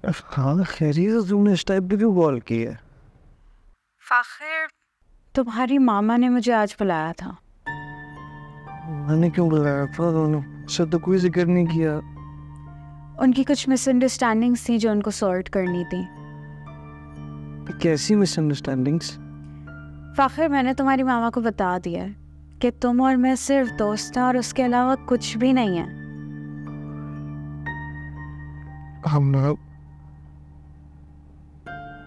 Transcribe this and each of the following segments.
हाँ खैरियत। तुमने इस टाइप पे क्यों कॉल की है? फाखिर, तुम्हारी मामा ने मुझे आज बुलाया था। मैंने क्यों बुलाया था? दोनों से तो कोई जिक्र नहीं किया। उनकी कुछ मिसअंडरस्टैंडिंग्स थी जो उनको सॉर्ट करनी थी। कैसी मिसअंडरस्टैंडिंग्स? फाखिर, मैंने तुम्हारी मामा को बता दिया है कि तुम और मैं सिर्फ दोस्त हैं और उसके अलावा कुछ भी नहीं है। हम ना,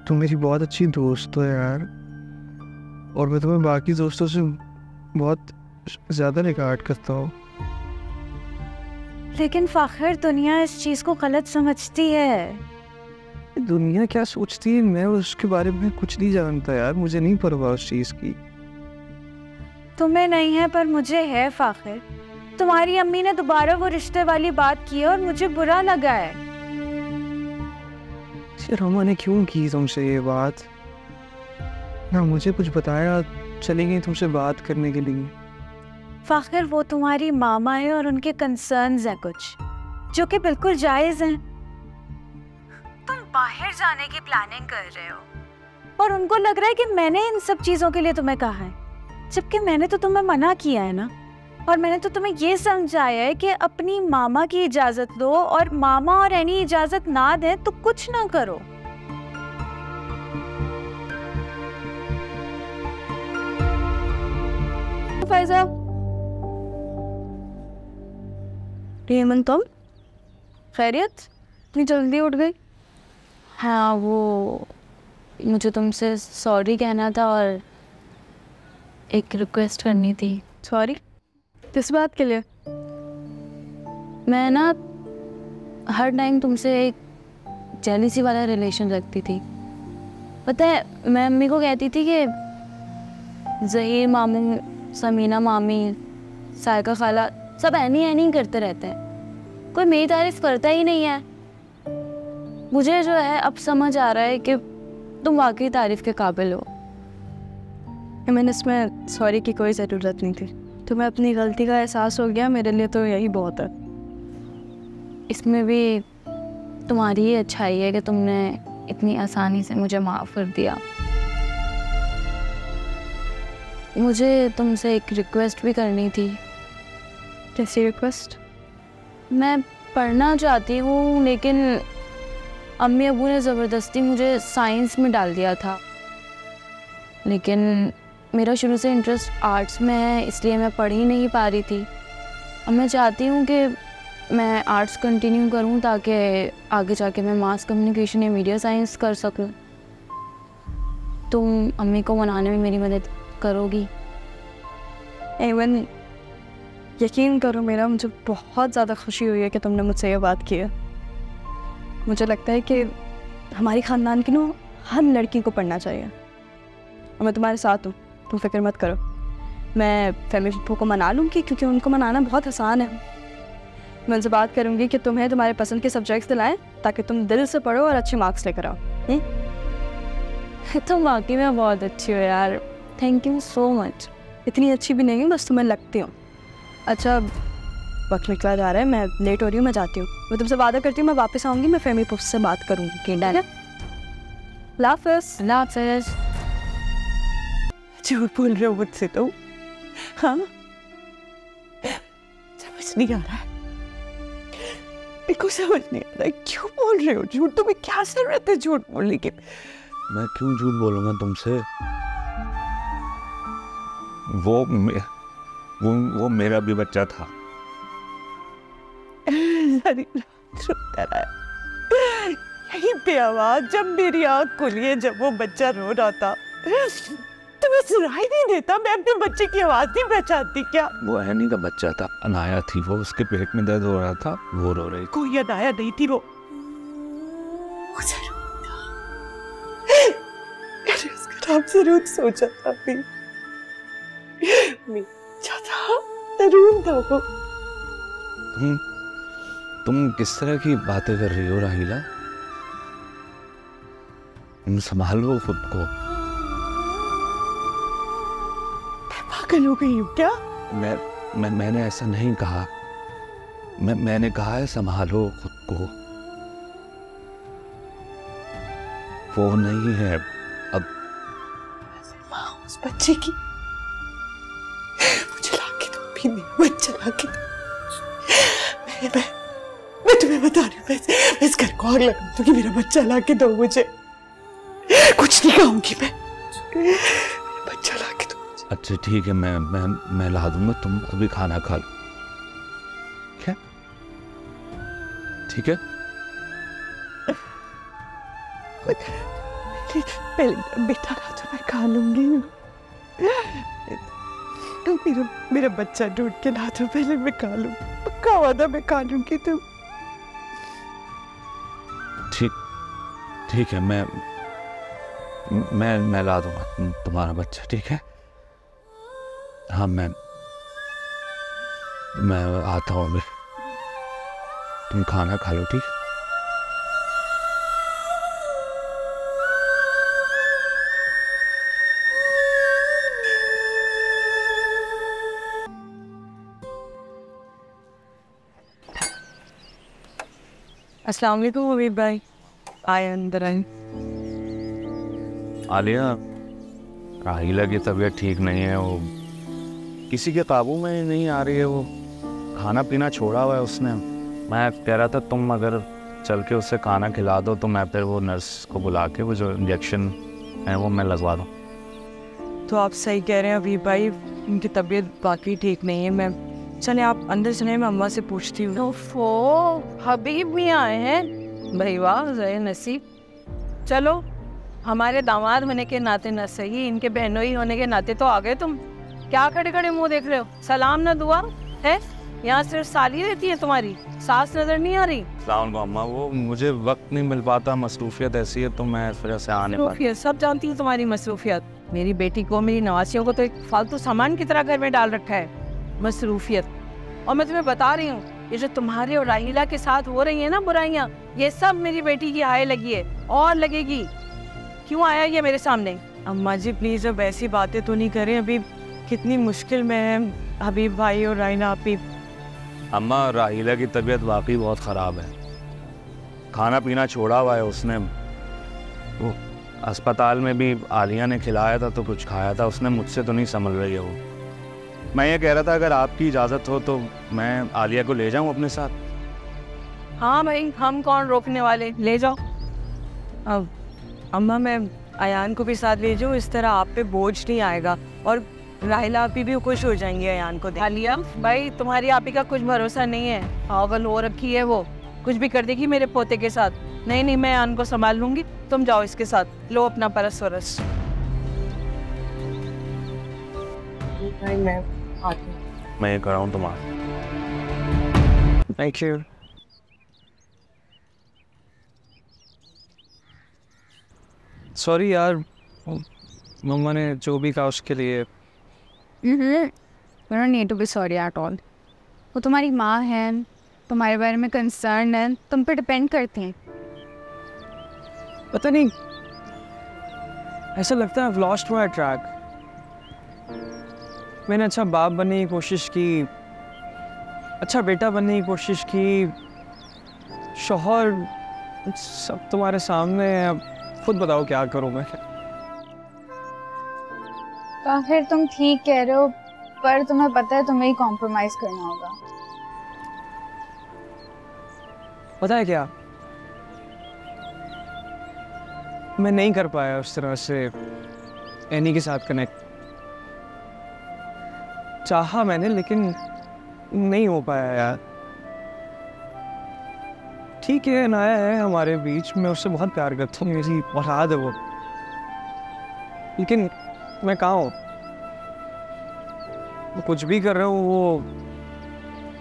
तुम मेरी बहुत अच्छी दोस्त हो यार, और मैं तुम्हें बाकी दोस्तों से बहुत ज़्यादा रिगार्ड करता हूँ। लेकिन फाखिर, दुनिया इस चीज़ को गलत समझती है। दुनिया क्या सोचती है मैं उसके बारे में कुछ नहीं जानता यार, मुझे नहीं परवाह उस चीज़ की। तुम्हें नहीं है पर मुझे है फाखिर। तुम्हारी अम्मी ने दोबारा वो रिश्ते वाली बात की है और मुझे बुरा लगा है। रमा ने क्यों की तुमसे ये बात? ना मुझे कुछ बताया, चली गई तुमसे बात करने के लिए। फाखिर, वो तुम्हारी मामा है और उनके कंसर्न्स हैं कुछ जो कि बिल्कुल जायज हैं। तुम बाहर जाने की प्लानिंग कर रहे हो और उनको लग रहा है कि मैंने इन सब चीजों के लिए तुम्हें कहा है, जबकि मैंने तो तुम्हें मना किया है ना। और मैंने तो तुम्हें ये समझाया है कि अपनी मामा की इजाजत लो, और मामा और एनी इजाजत ना दें तो कुछ ना करो। फैजा, हेमन, तुम खैरियत? इतनी जल्दी उठ गई? हाँ, वो मुझे तुमसे सॉरी कहना था और एक रिक्वेस्ट करनी थी। सॉरी? किस बात के लिए? मैं ना हर टाइम तुमसे एक जेलिसी वाला रिलेशन रखती थी। पता है, मैं अम्मी को कहती थी कि ज़हीर मामू, समीना मामी, सायका खाला सब ऐनी ऐनी करते रहते हैं, कोई मेरी तारीफ करता ही नहीं है। मुझे जो है अब समझ आ रहा है कि तुम वाकई तारीफ के काबिल हो। मैंने इसमें सॉरी की कोई ज़रूरत नहीं थी। तुम्हें अपनी गलती का एहसास हो गया, मेरे लिए तो यही बहुत है। इसमें भी तुम्हारी ही अच्छाई है कि तुमने इतनी आसानी से मुझे माफ़ कर दिया। मुझे तुमसे एक रिक्वेस्ट भी करनी थी। कैसी रिक्वेस्ट? मैं पढ़ना चाहती हूँ, लेकिन अम्मी अबू ने ज़बरदस्ती मुझे साइंस में डाल दिया था। लेकिन मेरा शुरू से इंटरेस्ट आर्ट्स में है, इसलिए मैं पढ़ ही नहीं पा रही थी। अब मैं चाहती हूँ कि मैं आर्ट्स कंटिन्यू करूँ ताकि आगे जाके मैं मास कम्युनिकेशन या मीडिया साइंस कर सकूँ। तुम अम्मी को मनाने में मेरी मदद करोगी? एवन, यकीन करो मेरा, मुझे बहुत ज़्यादा खुशी हुई है कि तुमने मुझसे ये बात की है। मुझे लगता है कि हमारी ख़ानदान की ना हर लड़की को पढ़ना चाहिए, और मैं तुम्हारे साथ हूँ, तुम फिक्र मत करो। मैं फैमिली पप्पू को मना लूँगी, क्योंकि उनको मनाना बहुत आसान है। मैं उनसे बात करूँगी कि तुम्हें तुम्हारे पसंद के सब्जेक्ट्स दिलाएं ताकि तुम दिल से पढ़ो और अच्छे मार्क्स लेकर आओ। तुम वाकई में बहुत अच्छी हो यार, थैंक यू सो मच। इतनी अच्छी भी नहीं हूँ, बस तुम्हें लगती हूँ। अच्छा, वक्त निकला जा रहा है, मैं लेट हो रही हूँ, मैं जाती हूँ। मैं तुमसे वादा करती हूँ मैं वापस आऊँगी, मैं फैमिली पप्पू से बात करूँगी। कि डन। लाफिज। झूठ बोल रहे हो मुझसे तो? हाँ, समझ नहीं आ रहा है, मेरे को समझ नहीं आ रहा है क्यों बोल रहे हो झूठ? तुम्हें क्या जरूरत है झूठ बोलने की? मैं क्यों झूठ बोलूंगा तुमसे? वो मेरा भी बच्चा था। यहीं पे आवाज जब मेरी आँख खुली है, जब वो बच्चा रो रहा था, तुम्हें सुनाई नहीं देता? मैं अपने बच्चे की आवाज नहीं पहचानती क्या? वो एनी का बच्चा था, अनाया थी वो, उसके पेट में दर्द हो रहा था, वो रो रही। कोई अनाया नहीं थी वो मैंने उसका नाम जरूर सोचा था। मीठा था, तरुण था वो। तुम किस तरह की बातें कर रही हो राहिला? तुम संभालो खुद को। पागल हो गई हूँ क्या? मैंने ऐसा नहीं कहा। मैंने कहा है संभालो खुद को। वो नहीं है अब। माँ उस बच्चे की, मुझे लाके दो भी, मेरा बच्चा लाके दो। मैं तुम्हें बता रही हूँ, मैं इस घर को आग लगा दूंगी, मेरा बच्चा लाके दो मुझे। कुछ नहीं खाऊंगी मैं, बच्चा लाके दो मुझे। अच्छा ठीक है, मैं ला दूंगा, तुम अभी खाना खा लो। क्या? ठीक है। पहले बेटा ला तो मैं खा लूंगी। मेरा बच्चा ढूंढ के ला तो पहले मैं खा लूँ, पक्का वादा मैं खा लूंगी। तुम ठीक है, मैं ला दूंगा तुम्हारा बच्चा, ठीक है। हाँ मैं आता हूँ अभी, तुम खाना खा लो, ठीक है। अस्सलाम वालेकुम हबीब भाई, आए अंदर आए। आलिया, राहिला की तबीयत ठीक नहीं है, वो किसी के काबू में नहीं आ रही है, वो खाना पीना छोड़ा हुआ है उसने। मैं कह रहा था तुम अगर चल के उससे खाना खिला दो तो मैं फिर वो नर्स को बुला के वो जो इंजेक्शन है वो मैं लगवा दूँ। तो आप सही कह रहे हैं हबीब भाई, उनकी तबीयत बाकी ठीक नहीं है। मैं चले आप अंदर चले, मैं अम्मा से पूछती हूँ। ओफो, हबीब भी आए हैं, भाई वाह, ज़रे नसीब। चलो, हमारे दामाद होने के नाते न सही, इनके बहनोई होने के नाते तो आ गए तुम। क्या खड़े खड़े मुंह देख रहे हो? सलाम ना दुआ है? यहाँ सिर्फ साली रहती है तुम्हारी, सास नजर नहीं आ रही? सलाम अम्मा, वो मुझे वक्त नहीं मिल पाता, मसरूफियत ऐसी है तो मैं फिर से आने पाता। सब जानती हूँ तुम्हारी मसरूफियत। मेरी बेटी को, मेरी नवासियों को तो एक फालतू सामान की तरह घर में डाल रखा है, मसरूफियत। और मैं तुम्हें बता रही हूँ, ये जो तुम्हारे और राहिला के साथ हो रही है ना बुराइयाँ, ये सब मेरी बेटी की आय लगी है और लगेगी। क्यों आया ये मेरे सामने? अम्मा जी प्लीज अब ऐसी बातें तो नहीं करें, अभी कितनी मुश्किल में है हबीब भाई और राइना आपी। अम्मा, राहिला की तबीयत वाकई बहुत ख़राब है, खाना पीना छोड़ा हुआ है उसने। वो अस्पताल में भी आलिया ने खिलाया था तो कुछ खाया था उसने, मुझसे तो नहीं संभल रही है वो। मैं ये कह रहा था अगर आपकी इजाज़त हो तो मैं आलिया को ले जाऊं अपने साथ। हाँ भाई, हम कौन रोकने वाले, ले जाओ। अब अम्मा मैं अयान को भी साथ ले जाऊँ, इस तरह आप पे बोझ नहीं आएगा और राहिला आपी भी खुश हो जाएंगे अयान को देख। आलिया भाई, तुम्हारी आपी का कुछ भरोसा नहीं है, पागल हो रखी है वो, कुछ भी कर देगी मेरे पोते के साथ। नहीं, मैं अयान को संभाल लूंगी, तुम जाओ इसके साथ, लो अपना परस वरस। मैं ये कर रहा हूँ तुम्हारा। Thank you. सॉरी यार, मम्मा ने जो भी कहा उसके लिए। You don't need to be sorry at all. वो तुम्हारी माँ है, तुम्हारे बारे में कंसर्न है, तुम पे डिपेंड करती हैं। पता नहीं, ऐसा लगता है I've lost my track। मैंने अच्छा बाप बनने की कोशिश की, अच्छा बेटा बनने की कोशिश की, शौहर सब तुम्हारे सामने है, अब खुद बताओ क्या करूँ मैं। फिर तुम ठीक कह रहे हो, पर तुम्हें पता है तुम्हें ही कॉम्प्रोमाइज करना होगा। पता है क्या, मैं नहीं कर पाया उस तरह से एनी के साथ कनेक्ट। चाहा मैंने लेकिन नहीं हो पाया यार। ठीक है, नया है हमारे बीच, मैं उससे बहुत प्यार करता हूँ, मेरी औलाद है वो, लेकिन मैं कहाँ हूँ? कुछ भी कर रहा हूँ, वो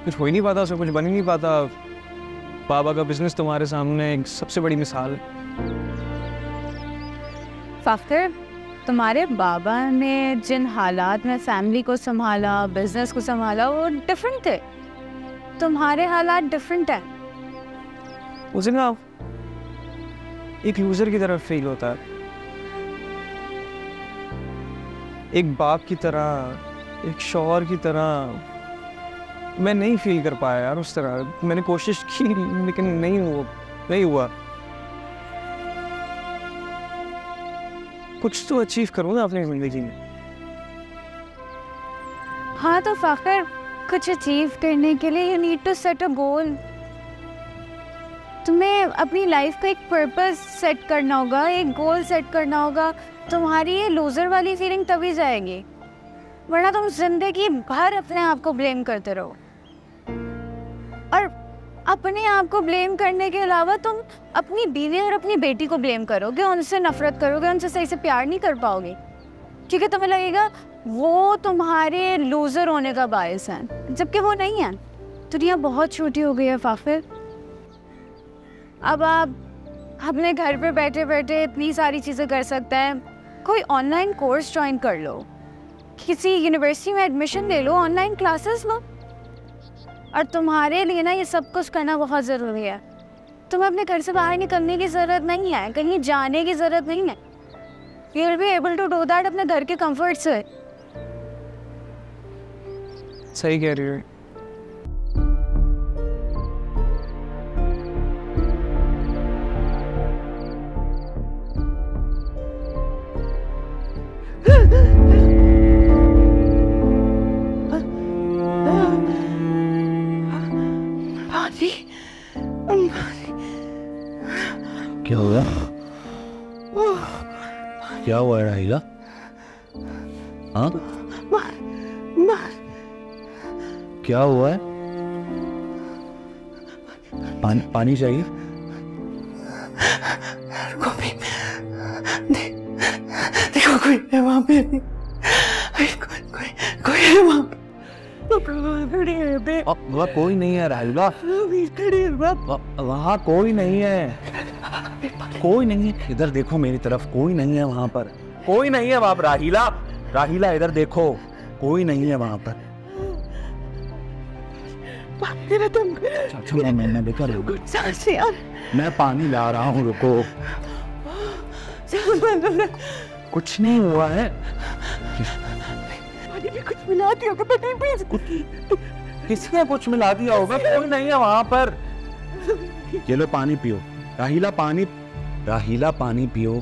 कुछ हो ही नहीं पाता, उसमें कुछ बन ही नहीं पाता। बाबा का बिजनेस तुम्हारे सामने एक सबसे बड़ी मिसाल है। फ़ाखिर, तुम्हारे बाबा ने जिन हालात में फैमिली को संभाला, बिजनेस को संभाला, वो डिफरेंट थे। तुम्हारे हालात डिफरेंट है। उसे ना एक लूजर की तरह फील होता है, एक बाप की तरह, एक शौहर की तरह। मैं नहीं फील कर पाया यार उस तरह। मैंने कोशिश की लेकिन नहीं हुआ। कुछ तो अचीव करो ना अपनी जिंदगी में। हाँ तो फ़ाखिर, कुछ अचीव करने के लिए you need to set a goal. तुम्हें अपनी लाइफ का एक पर्पस सेट करना होगा, एक गोल सेट करना होगा। तुम्हारी ये लूज़र वाली फीलिंग तभी जाएगी, वरना तुम जिंदगी भर अपने आप को ब्लेम करते रहो। और अपने आप को ब्लेम करने के अलावा तुम अपनी बीवी और अपनी बेटी को ब्लेम करोगे, उनसे नफरत करोगे, उनसे सही से प्यार नहीं कर पाओगे, क्योंकि तुम्हें लगेगा वो तुम्हारे लूज़र होने का बायस है, जबकि वो नहीं है। दुनिया बहुत छोटी हो गई है फ़ाखिर। अब आप अपने घर पे बैठे बैठे इतनी सारी चीज़ें कर सकते हैं। कोई ऑनलाइन कोर्स ज्वाइन कर लो, किसी यूनिवर्सिटी में एडमिशन ले लो, ऑनलाइन क्लासेस लो। और तुम्हारे लिए ना ये सब कुछ करना बहुत ज़रूरी है। तुम्हें अपने घर से बाहर निकलने की ज़रूरत नहीं है, कहीं जाने की ज़रूरत नहीं है। You will be able to do that अपने घर के कंफर्ट से। सही कह रही हो। क्या हुआ? क्या हुआ है राहिला? हाँ? क्या हुआ है? पानी चाहिए? देखो कोई है वहाँ पे, कोई है वहाँ पे। वहाँ कोई नहीं है राहिला, वहाँ कोई नहीं है, कोई नहीं है। इधर देखो मेरी तरफ, कोई नहीं है वहाँ पर, कोई नहीं है वहाँ पर। राहिला, राहिला इधर देखो, कोई नहीं है वहाँ पर। मैं लेकर मैं पानी ला रहा हूँ, रुको। कुछ नहीं हुआ है। कुछ मिला दिया होगा, किसने कुछ मिला दिया होगा? कोई नहीं है वहां पर। ये लो पानी पियो राहिला, पानी, राहिला पानी पियो,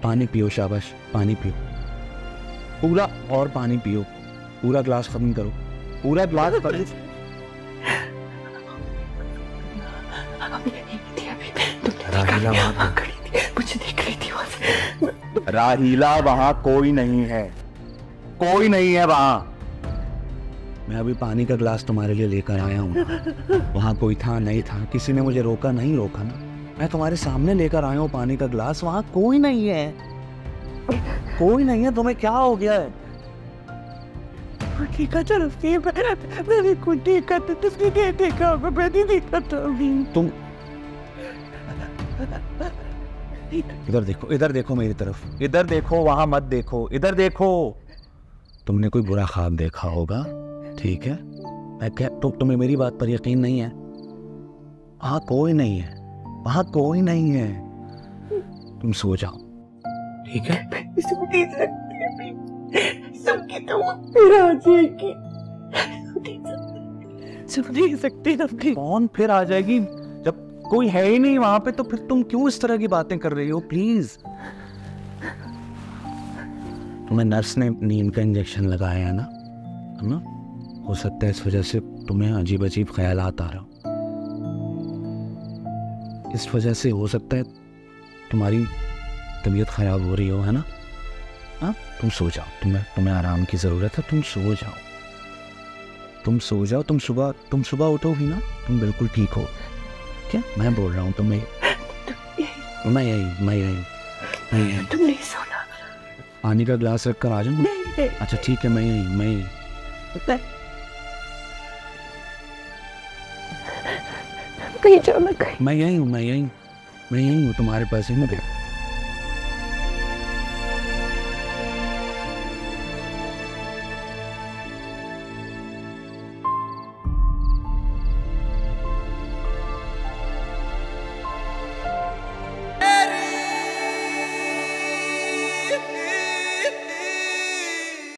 पानी पियो, शाबाश, पानी पियो पूरा, और पानी पियो, पूरा ग्लास खत्म करो, पूरा ग्लास खत्म। राहिला वहां कुछ देख रही थी वहां। राहिला वहां कोई नहीं है, कोई नहीं है वहां। मैं अभी पानी का ग्लास तुम्हारे लिए लेकर आया हूँ। वहां कोई था नहीं था, किसी ने मुझे रोका नहीं, रोका ना, मैं तुम्हारे सामने लेकर आया हूँ पानी का ग्लास। वहां कोई नहीं है, कोई नहीं है। तुम्हें क्या हो गया है? देखा मैंने कुछ देखा था, तुमने क्या देखा होगा? मैंने देखा था। तुम इधर देखो, इधर देखो मेरी तरफ, इधर देखो, वहां मत देखो, इधर देखो। तुमने कोई बुरा ख्वाब देखा होगा, ठीक है? मैं क्या तुम्हें मेरी बात पर यकीन नहीं है? वहां कोई नहीं है, वहां कोई नहीं है। तुम सो जाओ, ठीक है? कौन फिर आ जाएगी जब कोई है ही नहीं वहां पे? तो फिर तुम क्यों इस तरह की बातें कर रही हो? प्लीज। तुम्हें नर्स ने नींद का इंजेक्शन लगाया है ना? हो सकता है इस वजह से तुम्हें अजीब अजीब ख्यालात आ रहे हो। इस वजह से हो सकता है तुम्हारी तबीयत खराब हो रही हो, है ना? हाँ, तुम सो जाओ, तुम्हें आराम की जरूरत है, तुम सो जाओ, तुम सो जाओ। तुम सुबह उठोगी ना, तुम बिल्कुल ठीक हो। क्या मैं बोल रहा हूँ तुम्हें? मैं यही तुम नहीं सोना। पानी का ग्लास रख कर आ जाऊँ? अच्छा ठीक है, मैं यही कहीं जाओ, मैं यही हूँ, तुम्हारे पास ही।